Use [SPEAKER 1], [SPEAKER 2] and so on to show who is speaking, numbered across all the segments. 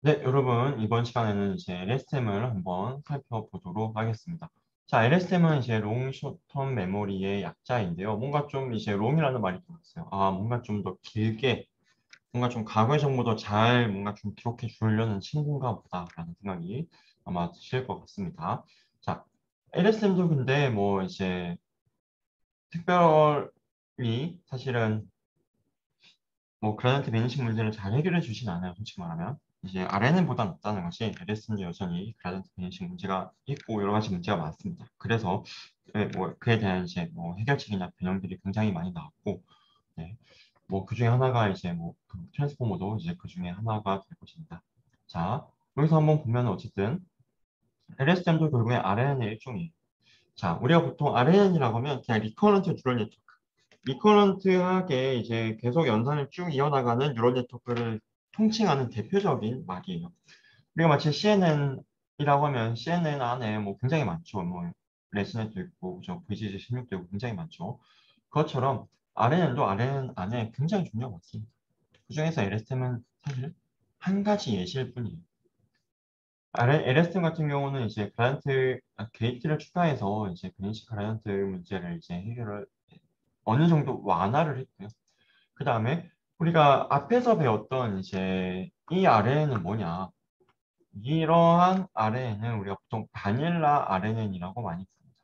[SPEAKER 1] 네, 여러분, 이번 시간에는 이제 LSTM을 한번 살펴보도록 하겠습니다. 자, LSTM은 이제 롱 숏텀 메모리의 약자인데요. 뭔가 좀 이제 롱이라는 말이 들었어요. 아, 뭔가 좀 더 길게, 뭔가 좀 과거의 정보도 잘 뭔가 좀 기록해 주려는 친구인가 보다라는 생각이 아마 드실 것 같습니다. 자, LSTM도 근데 뭐 이제 특별히 사실은 뭐 그라디언트 베니싱 문제를 잘 해결해 주진 않아요. 솔직히 말하면. 이제 RNN보다 낫다는 것이 LS는 여전히 그라디언트 베니싱 문제가 있고 여러 가지 문제가 많습니다. 그래서 뭐 그에 대한 이제 뭐 해결책이나 변형들이 굉장히 많이 나왔고, 네. 뭐 그 중에 하나가 이제 뭐그 트랜스포머도 이제 그 중에 하나가 될 것입니다. 자, 여기서 한번 보면 어쨌든 LSTM도 결국에 RNN의 일종이에요. 자, 우리가 보통 RNN이라고 하면 그냥 리커런트 뉴럴 네트워크, 리커런트하게 이제 계속 연산을 쭉 이어나가는 뉴럴 네트워크를 통칭하는 대표적인 말이에요. 우리가 마치 CNN이라고 하면 CNN 안에 뭐 굉장히 많죠. 뭐 레스넷도 있고, 저 VGG 16도 있고 굉장히 많죠. 그것처럼 RNN도 RNN 안에 굉장히 중요한 것 같습니다. 그중에서 LSTM은 사실 한 가지 예시일 뿐이에요. LSTM 같은 경우는 이제 게이트를 추가해서 이제 베니시 그라이언트 문제를 이제 해결을 어느 정도 완화를 했고요. 그 다음에 우리가 앞에서 배웠던 이제 이 RNN은 뭐냐? 이러한 RNN은 우리가 보통 바닐라 RNN이라고 많이 부릅니다.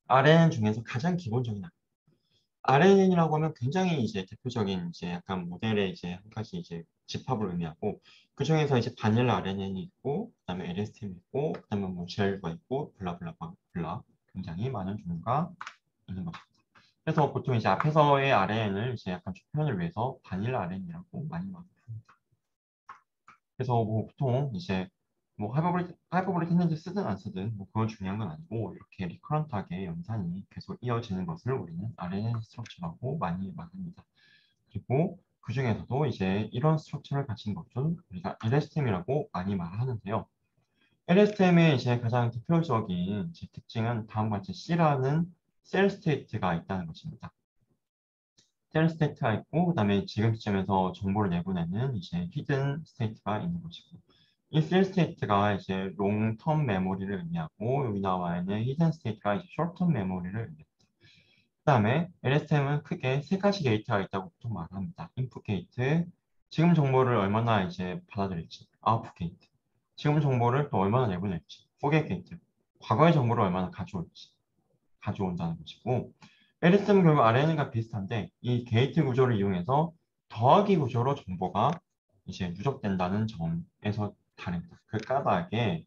[SPEAKER 1] RNN 중에서 가장 기본적인 RNN이라고 하면 굉장히 이제 대표적인 이제 약간 모델의 이제 한 가지 이제 집합을 의미하고 그 중에서 이제 바닐라 RNN이 있고 그다음에 LSTM 있고 그다음에 뭐 젤가 있고 블라 굉장히 많은 종류가 있는 것입니다. 그래서 보통 이제 앞에서의 RNN을 이제 약간 좀 표현을 위해서 바닐라 RNN이라고 많이 말합니다. 그래서 뭐 보통 이제 뭐 하이퍼블릭 했는지 쓰든 안 쓰든 뭐 그건 중요한 건 아니고 이렇게 리커런트하게 연산이 계속 이어지는 것을 우리는 RNN 스트럭처라고 많이 말합니다. 그리고 그 중에서도 이제 이런 스트럭처를 가진 것은 우리가 LSTM이라고 많이 말하는데요. LSTM의 이제 가장 대표적인 이제 특징은 다음과 같이 C라는 셀 스테이트가 있다는 것입니다. 셀 스테이트가 있고 그다음에 지금 시점에서 정보를 내보내는 이제 히든 스테이트가 있는 것이고 이 셀 스테이트가 이제 롱텀 메모리를 의미하고 여기 나와 있는 히든 스테이트가 이제 숏텀 메모리를 의미합니다. 그다음에 LSTM은 크게 세 가지 게이트가 있다고 보통 말합니다. 인풋 게이트, 지금 정보를 얼마나 이제 받아들일지, 아웃풋 게이트, 지금 정보를 또 얼마나 내보낼지, 포겟 게이트, 과거의 정보를 얼마나 가져온다는 것이고 LSTM은 결국 RNN과 비슷한데 이 게이트 구조를 이용해서 더하기 구조로 정보가 이제 누적된다는 점에서 다릅니다. 그 까닭에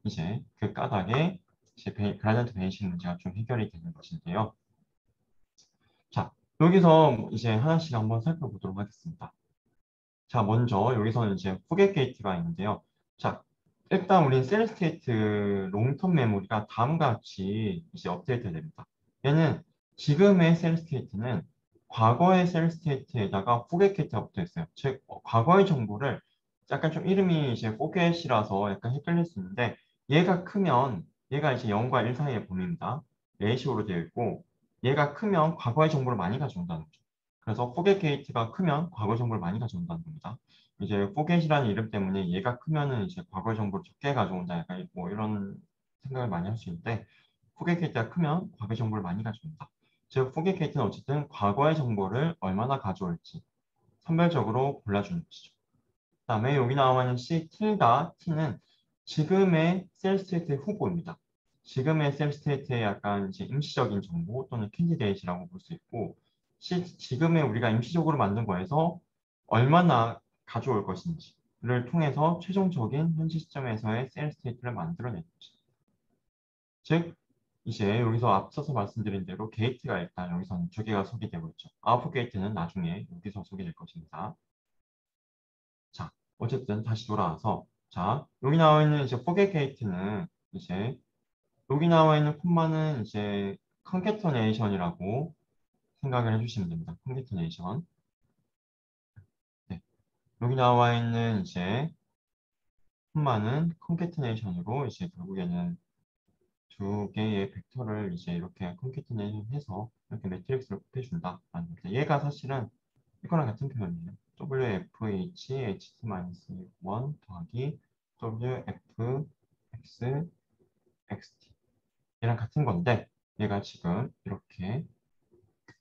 [SPEAKER 1] 이제 그라디언트 베이싱 문제가 좀 해결이 되는 것인데요. 자, 여기서 이제 하나씩 한번 살펴보도록 하겠습니다. 자, 먼저 여기서는 이제 포겟 게이트가 있는데요. 자, 일단 우린 셀 스테이트 롱텀 메모리가 다음과 같이 이제 업데이트 됩니다. 얘는 지금의 셀 스테이트는 과거의 셀 스테이트에다가 포겟 게이트가 붙어 있어요. 즉, 과거의 정보를 약간 좀 이름이 이제 포겟이라서 약간 헷갈릴 수 있는데 얘가 크면 얘가 이제 0과 1 사이의 범위입니다. 레이시오로 되어 있고 얘가 크면 과거의 정보를 많이 가져온다는 거죠. 그래서 포겟 게이트가 크면 과거 정보를 많이 가져온다는 겁니다. 이제 포겟이라는 이름 때문에 얘가 크면은 이제 과거의 정보를 적게 가져온다. 약간 뭐 이런 생각을 많이 할 수 있는데 포겟 게이트가 크면 과거의 정보를 많이 가져온다. 즉 포겟 게이트는 어쨌든 과거의 정보를 얼마나 가져올지 선별적으로 골라주는 것이죠. 그다음에 여기 나와 있는 C 틸다 T는 지금의 셀 스테이트의 후보입니다. 지금의 셀 스테이트의 약간 이제 임시적인 정보 또는 캔디데이트라고 볼 수 있고 지금의 우리가 임시적으로 만든 거에서 얼마나 가져올 것인지를 통해서 최종적인 현재 시점에서의 셀 스테이트를 만들어내는 것입니다. 즉 이제 여기서 앞서서 말씀드린 대로 게이트가 일단 여기서는 두 개가 소개되고 있죠. 아웃풋 게이트는 나중에 여기서 소개될 것입니다. 자, 어쨌든 다시 돌아와서 자, 여기 나와 있는 이제 포겟 게이트는 이제 여기 나와 있는 콤마는 이제 컨캐터네이션이라고 생각을 해주시면 됩니다. 컨캐터네이션. 네. 여기 나와 있는 이제 콤마는 컨캐터네이션으로 이제 결국에는 두 개의 벡터를 이제 이렇게 컨캐터네이션 해서 이렇게 매트릭스를 곱해준다. 얘가 사실은 이거랑 같은 표현이에요. WFH HT-1 더하기 WFX XT 얘랑 같은 건데 얘가 지금 이렇게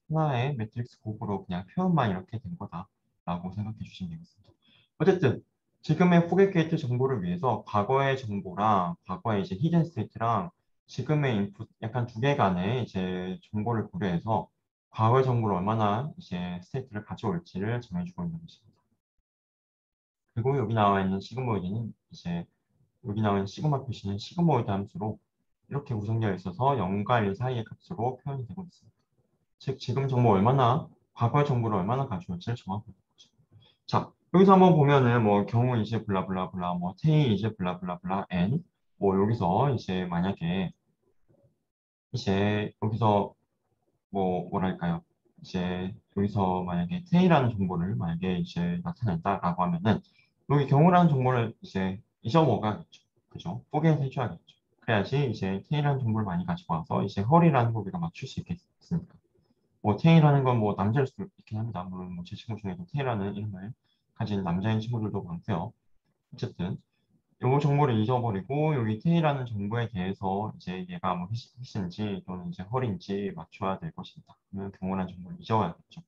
[SPEAKER 1] 하나의 매트릭스 곱으로 그냥 표현만 이렇게 된 거다라고 생각해 주시면 되겠습니다. 어쨌든 지금의 포겟게이트 정보를 위해서 과거의 정보랑 과거의 이제 히든 스테이트랑 지금의 인풋 약간 두 개 간의 이제 정보를 고려해서 과거의 정보를 얼마나 이제 스테이트를 가져올지를 정해주고 있는 것입니다. 그리고 여기 나와 있는 시그모이드는 이제 여기 나와 있는 시그마 표시는 시그모이드 함수로 이렇게 구성되어 있어서 0과 1 사이의 값으로 표현이 되고 있습니다. 즉 지금 정보 얼마나 과거의 정보를 얼마나 가져올지를 정하고 있는 거죠. 자 여기서 한번 보면은 뭐 경우 이제 블라블라블라 뭐 테이 이제 블라블라블라 n 뭐 여기서 이제 만약에 이제 여기서 뭐 뭐랄까요 이제 여기서 만약에 테이라는 정보를 만약에 이제 나타낸다라고 하면은 여기 경우라는 정보를 이제 잊어먹어야겠죠. 그죠? 포기해서 해줘야겠죠. 그래야지 이제 테이라는 정보를 많이 가지고 와서 이제 헐이라는 걸 우리가 맞출 수 있겠습니까? 뭐 테이라는 건 뭐 남자일 수도 있긴 합니다. 물론 뭐 제 친구 중에도 테이라는 이름을 가진 남자인 친구들도 많고요. 어쨌든 요 정보를 잊어버리고 여기 테이라는 정보에 대해서 이제 얘가 뭐 히스인지 또는 이제 헐인지 맞춰야 될 것입니다. 그러면 경우란 정보를 잊어야겠죠.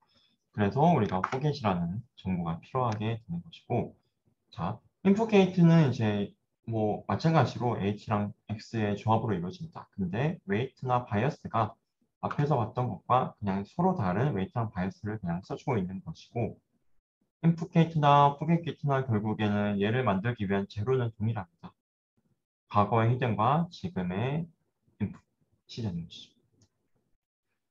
[SPEAKER 1] 그래서 우리가 포겟이라는 정보가 필요하게 되는 것이고, 자, 인풋게이트는 이제 뭐 마찬가지로 H랑 X의 조합으로 이루어집니다. 근데 웨이트나 바이어스가 앞에서 봤던 것과 그냥 서로 다른 웨이트랑 바이어스를 그냥 써주고 있는 것이고, 인풋 게이트나 포겟 게이트나 결국에는 얘를 만들기 위한 재료는 동일합니다. 과거의 히든과 지금의 인풋 시제는 것이죠.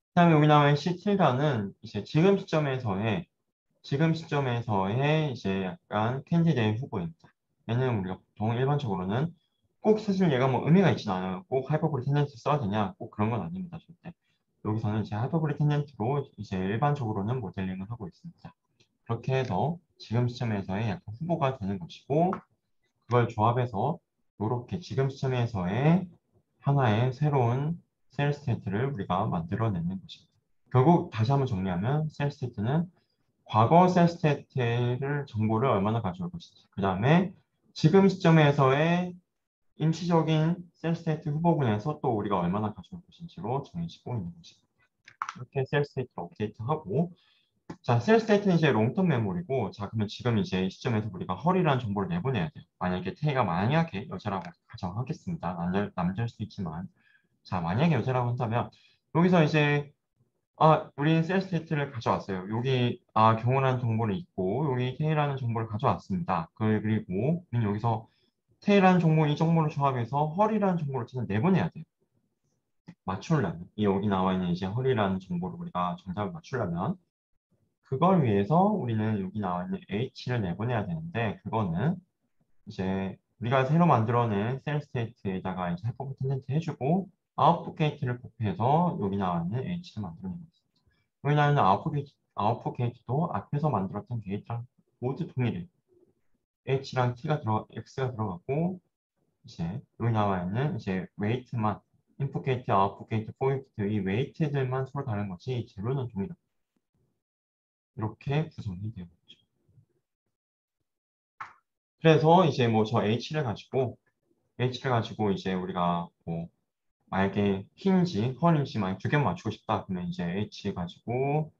[SPEAKER 1] 그다음에 여기 나와 C 틸다는 이제 지금 시점에서의 이제 약간 캔디데이 후보입니다. 얘는 우리가 보통 일반적으로는 꼭 사실 얘가 뭐 의미가 있진 않아요. 꼭 하이퍼볼릭 텐덴트 써야 되냐? 꼭 그런 건 아닙니다. 절대. 여기서는 이제 하이퍼볼릭 텐덴트로 이제 일반적으로는 모델링을 하고 있습니다. 그렇게 해서 지금 시점에서의 약간 후보가 되는 것이고 그걸 조합해서 이렇게 지금 시점에서의 하나의 새로운 셀 스테이트를 우리가 만들어내는 것입니다. 결국 다시 한번 정리하면 셀 스테이트는 과거 셀 스테이트를 정보를 얼마나 가져올 것인지 그 다음에 지금 시점에서의 임시적인 셀 스테이트 후보군에서 또 우리가 얼마나 가져올 것인지로 정해지고 있는 것입니다. 이렇게 셀 스테이트를 업데이트하고 자, 셀 스테이트는 이제 롱텀 메모리고, 자, 그러면 지금 이제 이 시점에서 우리가 헐이라는 정보를 내보내야 돼요. 만약에 태가 만약에 여자라고 가정하겠습니다. 남자일 수도 있지만. 자, 만약에 여자라고 한다면, 여기서 이제, 우리는 셀 스테이트를 가져왔어요. 여기, 경호라는 정보를 있고, 여기 태라는 정보를 가져왔습니다. 그리고, 우리는 여기서 태라는 정보, 이 정보를 조합해서 헐이라는 정보를 어쨌든 내보내야 돼요. 맞추려면. 이 여기 나와 있는 이제 헐이라는 정보를 우리가 정답을 맞추려면, 그걸 위해서 우리는 여기 나와 있는 H를 내보내야 되는데 그거는 이제 우리가 새로 만들어낸 셀 스테이트에다가 이제 해포 텐덴트 해주고 아웃풋 게이트를 곱해서 여기 나와 있는 H를 만들어내는 거습니다. 여기 나와 있는 아웃풋 게이트도 앞에서 만들었던 게이트랑 모두 동일해. H랑 X가 들어가고 이제 여기 나와 있는 이제 웨이트만 인풋 게이트, 아웃풋 게이트, 포인트 이 웨이트들만 서로 다른 거지 재료는 동일해. 이렇게 구성이 되어 있죠. 그래서 이제 뭐 저 H를 가지고 이제 우리가 뭐 만약에 흰지, 헐인지 만약 두 개만 맞추고 싶다 그러면 이제 H 가지고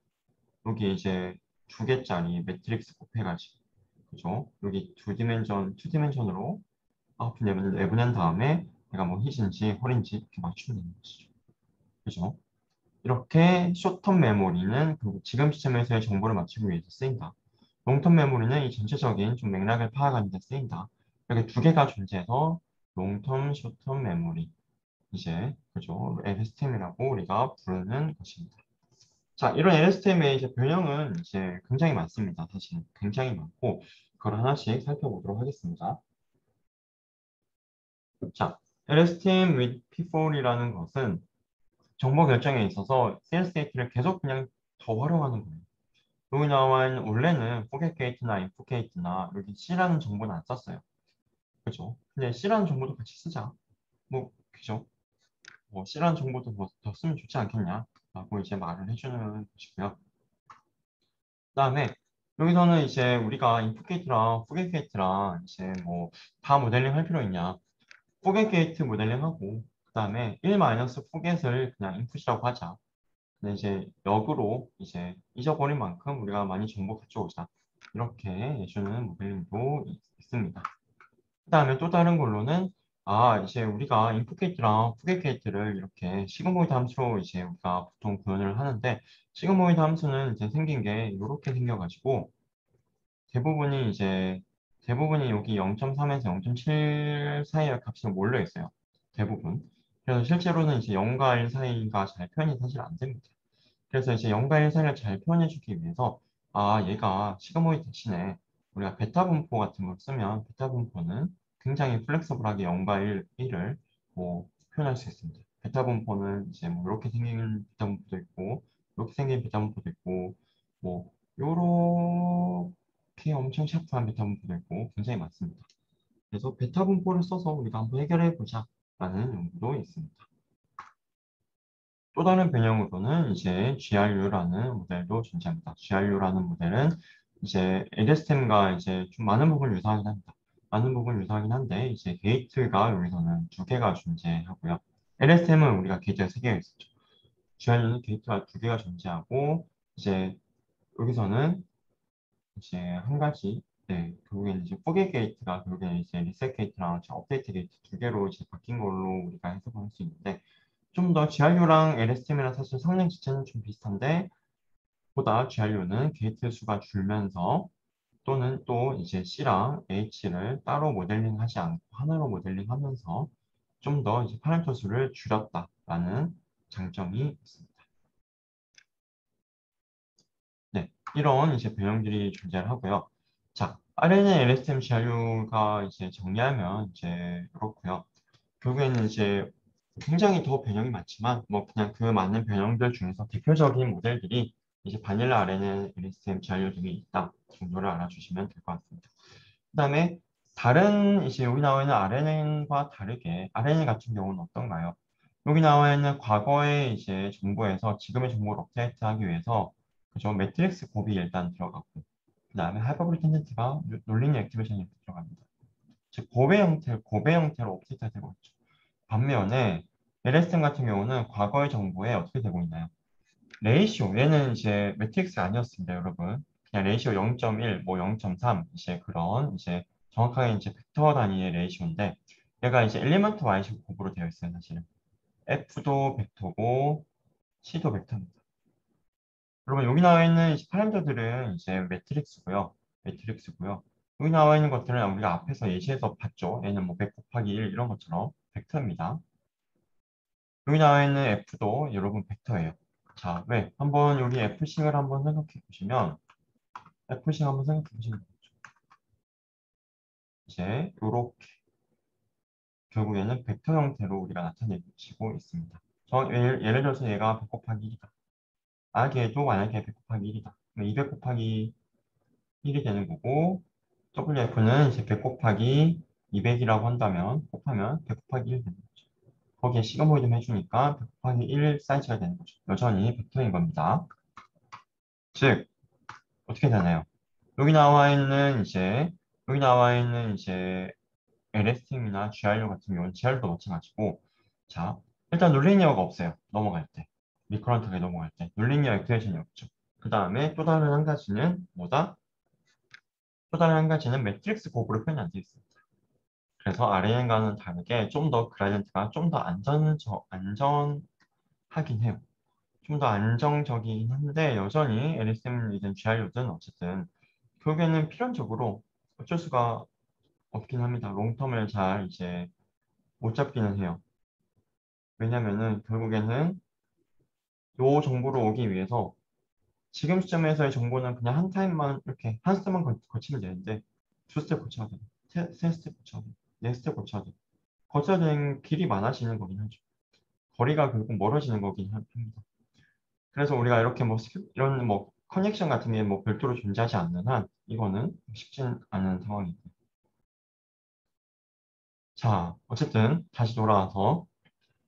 [SPEAKER 1] 여기 이제 두 개짜리 매트릭스 곱해가지고 그죠? 여기 투디멘전으로 내보낸 다음에 내가 뭐 흰지, 헐인지 이렇게 맞추면 되는 것이죠. 그죠? 이렇게 숏텀 메모리는 지금 시점에서의 정보를 맞추기 위해서 쓰인다. 롱텀 메모리는 이 전체적인 좀 맥락을 파악하는 데 쓰인다. 이렇게 두 개가 존재해서 롱텀, 숏텀 메모리. 이제, 그죠? LSTM이라고 우리가 부르는 것입니다. 자, 이런 LSTM의 이제 변형은 이제 굉장히 많습니다. 사실 굉장히 많고, 그걸 하나씩 살펴보도록 하겠습니다. 자, LSTM with P4이라는 것은 정보 결정에 있어서 셀 스테이트를 계속 그냥 더 활용하는 거예요. 여기 나와 있는 원래는 포켓 게이트나 인풋 게이트나 여기 C라는 정보는 안 썼어요. 그죠? 근데 C라는 정보도 같이 쓰자. 뭐, 그죠? 뭐 C라는 정보도 더 쓰면 좋지 않겠냐? 라고 이제 말을 해주는 것이고요. 그 다음에 여기서는 이제 우리가 인풋 게이트랑 포겟 게이트랑 이제 뭐 다 모델링 할 필요 있냐? 포겟 게이트 모델링 하고 그다음에 1 마이너스 포겟을 그냥 인풋이라고 하자. 근데 이제 역으로 이제 잊어버린 만큼 우리가 많이 정보 가져오자. 이렇게 해주는 모델링도 있습니다. 그다음에 또 다른 걸로는 이제 우리가 인풋 게이트랑 포겟 게이트를 이렇게 시그모이드 함수로 이제 우리가 보통 구현을 하는데 시그모이드 함수는 이제 생긴 게 이렇게 생겨가지고 대부분이 이제 대부분이 여기 0.3에서 0.7 사이의 값이 몰려 있어요. 대부분. 그래서 실제로는 이제 0과 1 사이가 잘 표현이 사실 안 됩니다. 그래서 이제 0과 1 사이를 잘 표현해주기 위해서 얘가 시그모이드 대신에 우리가 베타 분포 같은 걸 쓰면 베타 분포는 굉장히 플렉서블하게 0과 1을 뭐 표현할 수 있습니다. 베타 분포는 이제 뭐 이렇게 생긴 베타 분포도 있고 이렇게 생긴 베타 분포도 있고 뭐 요렇게 엄청 샤프한 베타 분포도 있고 굉장히 많습니다. 그래서 베타 분포를 써서 우리가 한번 해결해 보자 라는 연구도 있습니다. 또 다른 변형으로는 이제 GRU라는 모델도 존재합니다. GRU라는 모델은 이제 LSTM과 이제 좀 많은 부분 유사하긴 합니다. 많은 부분 유사하긴 한데 이제 게이트가 여기서는 두 개가 존재하고요. LSTM은 우리가 게이트가 세 개가 있었죠. GRU는 게이트가 두 개가 존재하고 이제 여기서는 이제 한 가지 결국에는 이제 포겟 게이트가 결국에는 이제 리셋 게이트랑 업데이트 게이트 두 개로 이제 바뀐 걸로 우리가 해석할 수 있는데 좀 더 GRU랑 LSTM이랑 사실 성능 자체는 좀 비슷한데 보다 GRU는 게이트 수가 줄면서 또는 또 이제 C랑 H를 따로 모델링 하지 않고 하나로 모델링 하면서 좀 더 이제 파라미터 수를 줄였다라는 장점이 있습니다. 네, 이런 이제 변형들이 존재를 하고요. 자, RNA, LSTM, GRU가 이제 정리하면 이제 그렇고요. 결국에는 이제 굉장히 더 변형이 많지만 뭐 그냥 그 많은 변형들 중에서 대표적인 모델들이 이제 바닐라 RNA, LSTM, GRU 등이 있다 정도를 알아주시면 될 것 같습니다. 그다음에 다른 이제 여기 나와 있는 RNN과 다르게 RNN 같은 경우는 어떤가요? 여기 나와 있는 과거의 이제 정보에서 지금의 정보를 업데이트하기 위해서 그죠? 매트릭스 곱이 일단 들어가고 그다음에 하이퍼블리 텐덴트가 논리니어 액티베이션이 이렇게 들어갑니다. 즉 곱의 형태로 업데이트가 되고 있죠. 반면에 LSTM 같은 경우는 과거의 정보에 어떻게 되고 있나요? 레이시오 얘는 이제 매트릭스가 아니었습니다, 여러분. 그냥 레이시오 0.1, 뭐 0.3 이제 그런 이제 정확하게 이제 벡터 단위의 레이시오인데 얘가 이제 엘리먼트 Y식 곱으로 되어 있어요, 사실은. F도 벡터고 C도 벡터입니다. 그러면 여기 나와 있는 이제 파라미터들은 이제 매트릭스고요. 매트릭스고요. 여기 나와 있는 것들은 우리가 앞에서 예시에서 봤죠. 얘는 뭐 100 곱하기 1 이런 것처럼 벡터입니다. 여기 나와 있는 F도 여러분 벡터예요. 자, 왜? 한번 여기 F식을 한번 생각해 보시면 F식 한번 생각해 보시면 되죠. 이제 요렇게 결국에는 벡터 형태로 우리가 나타내고 있습니다. 예를 들어서 얘가 100 곱하기 1이다. 걔도 만약에 100 곱하기 1이다. 200 곱하기 1이 되는 거고 WF는 이제 100 곱하기 200이라고 한다면 곱하면 100 곱하기 1 되는 거죠. 거기에 시그모이드 해주니까 100 곱하기 1 사이즈가 되는 거죠. 여전히 벡터인 겁니다. 즉 어떻게 되나요? 여기 나와 있는 이제 LSTM이나 GRU 같은 경우는 GRU도 마찬가지고 자 일단 논리니어가 없어요. 넘어갈 때 미끄럼틀에 넘어갈 때 논리니어 액티베이션이 없죠. 그 다음에 또 다른 한 가지는 뭐다? 또 다른 한 가지는 매트릭스 곱으로 표현이 안 되어 있습니다. 그래서 RNN과는 다르게 좀 더 그라디언트가 좀 더 안전하긴 해요. 좀 더 안정적이긴 한데 여전히 LSTM이든 GRU든 어쨌든 결국에는 필연적으로 어쩔 수가 없긴 합니다. 롱텀을 잘 이제 못 잡기는 해요. 왜냐면은 결국에는 요 정보를 오기 위해서 지금 시점에서의 정보는 그냥 한 타임만 이렇게 한 스텝만 거치면 되는데 두 스텝 거쳐야 돼요. 세 스텝 거쳐야 돼요. 네 스텝 거쳐야 돼요. 거쳐야 되는 길이 많아지는 거긴 하죠. 거리가 결국 멀어지는 거긴 합니다. 그래서 우리가 이렇게 뭐 이런 뭐 커넥션 같은 게 뭐 별도로 존재하지 않는 한 이거는 쉽진 않은 상황이고요. 자, 어쨌든 다시 돌아와서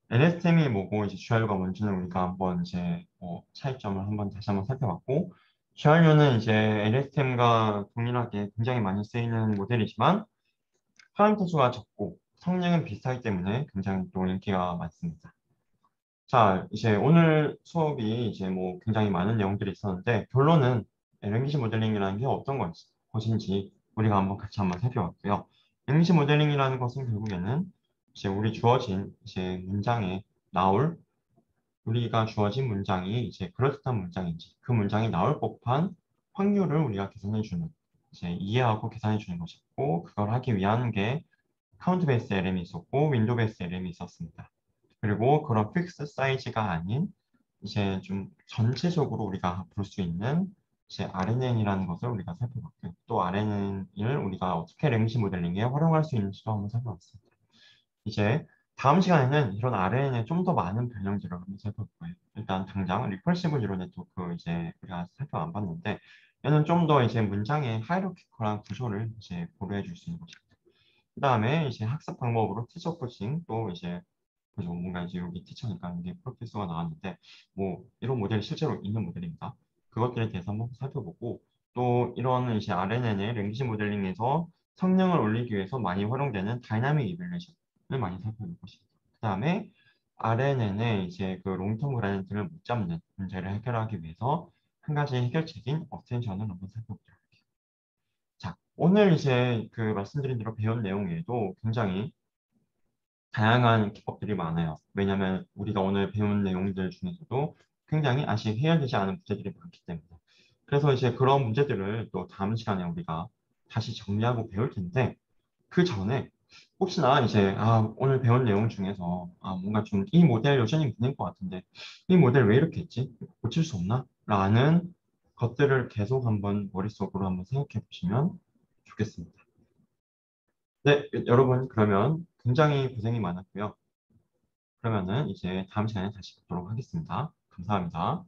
[SPEAKER 1] LSTM이 뭐고 이제 GRU가 뭔지는 우리가 한번 이제 뭐 차이점을 한번 다시 한번 살펴봤고 GRU는 이제 LSTM과 동일하게 굉장히 많이 쓰이는 모델이지만 파라미터 수가 적고 성능은 비슷하기 때문에 굉장히 또 인기가 많습니다. 자, 이제 오늘 수업이 이제 뭐 굉장히 많은 내용들이 있었는데 결론은 랭귀지 모델링이라는 게 어떤 것인지 우리가 같이 한번 살펴봤고요. 랭귀지 모델링이라는 것은 결국에는 이제 우리 주어진 이제 문장에 나올 우리가 주어진 문장이 이제 그럴듯한 문장인지 그 문장이 나올 법한 확률을 우리가 계산해 주는 이제 이해하고 계산해 주는 것이고 그걸 하기 위한 게 카운트 베이스 LM이 있었고 윈도우 베이스 LM이 있었습니다. 그리고 그런 픽스 사이즈가 아닌 이제 좀 전체적으로 우리가 볼 수 있는 이제 RNN이라는 것을 우리가 살펴봤고요. 또 RNN을 우리가 어떻게 랭귀지 모델링에 활용할 수 있는지도 한번 살펴봤습니다. 이제 다음 시간에는 이런 RNN의 좀 더 많은 변형들을 한번 살펴볼 거예요. 일단 당장 리커시브 뉴럴 네트워크 이제 우리가 살펴 안 봤는데 얘는 좀 더 이제 문장의 하이라키컬한 구조를 이제 고려해 줄 수 있는 것입니다. 그 다음에 이제 학습 방법으로 티처 코칭 또 이제 그죠 뭔가 이제 여기 티처니까 이게 프로ፌ서가 나왔는데 뭐 이런 모델이 실제로 있는 모델입니다. 그것들에 대해서 한번 살펴보고 또 이런 이제 RNN의 랭귀지 모델링에서 성능을 올리기 위해서 많이 활용되는 다이나믹 이밸리에이션을 많이 살펴볼 것입니다. 그 다음에 RNN의 이제 그 롱텀 그라디언트를 못 잡는 문제를 해결하기 위해서 한 가지 해결책인 어텐션을 한번 살펴보도록 할게요. 자, 오늘 이제 그 말씀드린 대로 배운 내용 외에도 굉장히 다양한 기법들이 많아요. 왜냐하면 우리가 오늘 배운 내용들 중에서도 굉장히 아직 해결되지 않은 문제들이 많기 때문에. 그래서 이제 그런 문제들을 또 다음 시간에 우리가 다시 정리하고 배울 텐데, 그 전에 혹시나 이제 오늘 배운 내용 중에서 뭔가 좀 이 모델 여전히 문제인 것 같은데 이 모델 왜 이렇게 했지? 고칠 수 없나? 라는 것들을 계속 한번 머릿속으로 한번 생각해 보시면 좋겠습니다. 네, 여러분 그러면 굉장히 고생이 많았고요. 그러면은 이제 다음 시간에 다시 뵙도록 하겠습니다. 감사합니다.